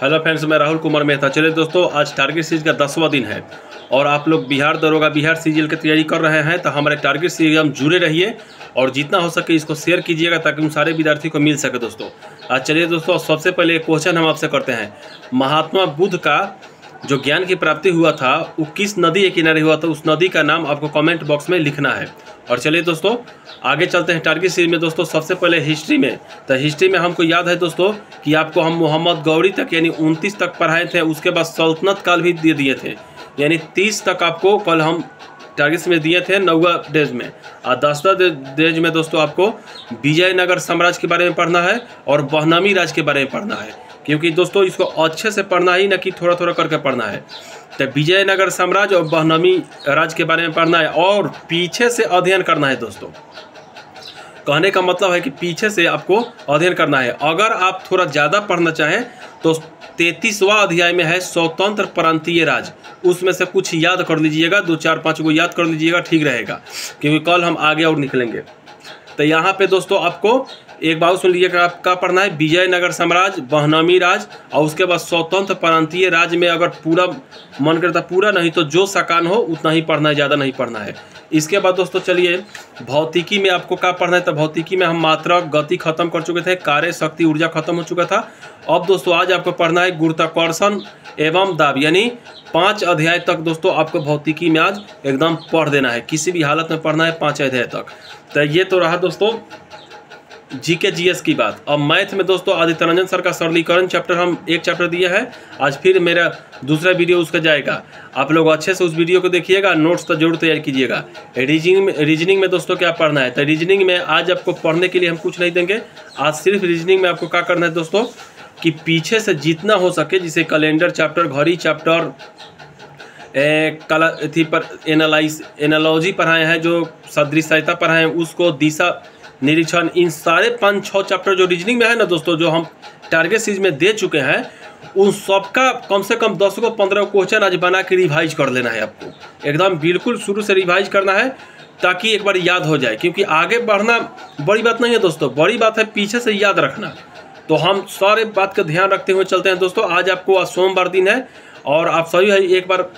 Hello friends, मैं राहुल कुमार मेहता। चलिए दोस्तों, आज टारगेट सीरीज का 10वां दिन है और आप लोग बिहार दरोगा बिहार सीजीएल की तैयारी कर रहे हैं तो हमारे टारगेट सीरीज हम जुड़े रहिए और जितना हो सके इसको शेयर कीजिएगा ताकि उन सारे विद्यार्थी को मिल सके। दोस्तों आज चलिए दोस्तों, सबसे पहले एक क्वेश्चन हम आपसे करते हैं। महात्मा बुद्ध का जो ज्ञान की प्राप्ति हुआ था वो किस नदी के किनारे हुआ था, उस नदी का नाम आपको कमेंट बॉक्स में लिखना है। और चलिए दोस्तों आगे चलते हैं टारगेट सीरीज में। दोस्तों सबसे पहले हिस्ट्री में, तो हिस्ट्री में हमको याद है दोस्तों कि आपको हम मोहम्मद गौरी तक यानी 29 तक पढ़ाए थे, उसके बाद सल्तनत काल भी दे दिए थे, यानी 30 तक आपको कल हम टारगेट्स में दिए थे 9वां डेज में। और 10वां डेज में दोस्तों आपको विजयनगर साम्राज्य के बारे में पढ़ना है और बहनामी राज के बारे में पढ़ना है, क्योंकि दोस्तों इसको अच्छे से पढ़ना ही ना कि थोड़ा थोड़ा करके पढ़ना है। तो विजयनगर साम्राज्य और बहनामी राज के बारे में पढ़ना है और पीछे से अध्ययन करना है। दोस्तों कहने का मतलब है कि पीछे से आपको अध्ययन करना है। अगर आप थोड़ा ज़्यादा पढ़ना चाहें तो 33वां अध्याय में है स्वतंत्र प्रांतीय राज, उसमें से कुछ याद कर लीजिएगा, 2 4 5 को याद कर लीजिएगा, ठीक रहेगा, क्योंकि कल हम आगे और निकलेंगे। तो यहाँ पे दोस्तों आपको एक बात सुन लीजिएगा, आपका पढ़ना है विजयनगर साम्राज्य, बहनामी राज और उसके बाद स्वतंत्र प्रांतीय राज में अगर पूरा मन करता, पूरा नहीं तो जो सकान हो उतना ही पढ़ना है, ज़्यादा नहीं पढ़ना है। इसके बाद दोस्तों चलिए भौतिकी में आपको क्या पढ़ना है। तो भौतिकी में हम मात्रा गति खत्म कर चुके थे, कार्य शक्ति ऊर्जा खत्म हो चुका था। अब दोस्तों आज आपको पढ़ना है गुरुत्वाकर्षण एवं दाब, यानी 5 अध्याय तक दोस्तों आपको भौतिकी में आज एकदम पढ़ देना है, किसी भी हालत में पढ़ना है 5 अध्याय तक। तो ये तो रहा दोस्तों जीके जीएस की बात। अब मैथ में दोस्तों आदित्य रंजन सर का सरलीकरण चैप्टर हम एक चैप्टर दिया है, आज फिर मेरा दूसरा वीडियो उसका जाएगा। आप लोग अच्छे से उस वीडियो को देखिएगा, नोट्स तो जरूर तैयार कीजिएगा। रीजनिंग में दोस्तों क्या पढ़ना है, तो रीजनिंग में आज आपको पढ़ने के लिए हम कुछ नहीं देंगे। आज सिर्फ रीजनिंग में आपको क्या करना है दोस्तों कि पीछे से जितना हो सके, जैसे कैलेंडर चैप्टर, घड़ी चैप्टर, कला थी पर एनालॉजी पढ़ाए हैं, जो सदृशता पढ़ाए हैं उसको, दिशा निरीक्षण, इन सारे 5-6 चैप्टर जो रीजनिंग में है ना दोस्तों, जो हम टारगेट सीरीज में दे चुके हैं, उन सबका कम से कम 10 को 15 क्वेश्चन आज बना के रिवाइज कर लेना है। आपको एकदम बिल्कुल शुरू से रिवाइज करना है ताकि एक बार याद हो जाए, क्योंकि आगे बढ़ना बड़ी बात नहीं है दोस्तों, बड़ी बात है पीछे से याद रखना। तो हम सारे बात का ध्यान रखते हुए चलते हैं दोस्तों। आज आपको आज सोमवार दिन है और आप सभी एक बार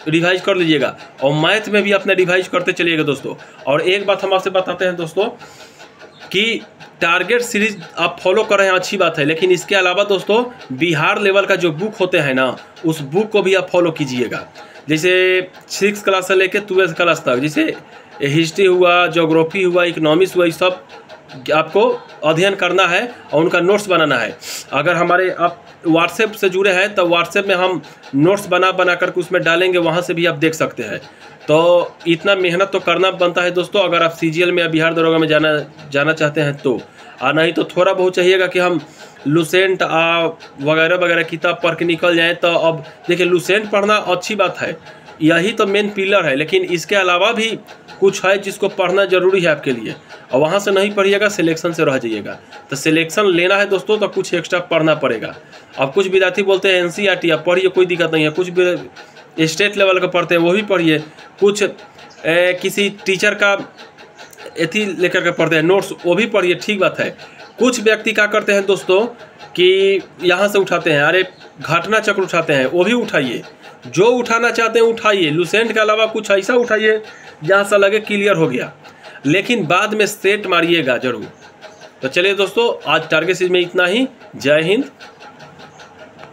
रिवाइज कर लीजिएगा और मैथ में भी अपने रिवाइज करते चलिएगा दोस्तों। और एक बात हम आपसे बताते हैं दोस्तों कि टारगेट सीरीज आप फॉलो कर रहे हैं, अच्छी बात है, लेकिन इसके अलावा दोस्तों बिहार लेवल का जो बुक होते हैं ना, उस बुक को भी आप फॉलो कीजिएगा। जैसे 6th क्लास से लेकर 12th क्लास तक, जैसे हिस्ट्री हुआ, ज्योग्राफी हुआ, इकोनॉमिक्स हुआ, ये सब आपको अध्ययन करना है और उनका नोट्स बनाना है। अगर हमारे आप व्हाट्सएप से जुड़े हैं तो व्हाट्सएप में हम नोट्स बना करके उसमें डालेंगे, वहाँ से भी आप देख सकते हैं। तो इतना मेहनत तो करना बनता है दोस्तों, अगर आप सीजीएल में या बिहार दरोगा में जाना चाहते हैं तो। और नहीं तो थोड़ा बहुत चाहिएगा कि हम लुसेंट वगैरह वगैरह किताब पढ़ के निकल जाएँ। तो अब देखिए लुसेंट पढ़ना अच्छी बात है, यही तो मेन पिलर है, लेकिन इसके अलावा भी कुछ है जिसको पढ़ना जरूरी है आपके लिए, और वहाँ से नहीं पढ़िएगा सिलेक्शन से रह जाइएगा। तो सिलेक्शन लेना है दोस्तों तो कुछ एक्स्ट्रा पढ़ना पड़ेगा। अब कुछ विद्यार्थी बोलते हैं एनसीईआरटी आप पढ़िए, कोई दिक्कत नहीं है, कुछ स्टेट लेवल का पढ़ते हैं वो भी पढ़िए, कुछ किसी टीचर का एथी लेकर के पढ़ते हैं नोट्स, वो भी पढ़िए, ठीक बात है। कुछ व्यक्ति क्या करते हैं दोस्तों कि यहाँ से उठाते हैं, अरे घटना चक्र उठाते हैं, वो भी उठाइए, जो उठाना चाहते हैं उठाइए। लुसेंट के अलावा कुछ ऐसा उठाइए जहाँ से लगे क्लियर हो गया, लेकिन बाद में सेट मारिएगा जरूर। तो चलिए दोस्तों आज टारगेट सीरीज में इतना ही। जय हिंद।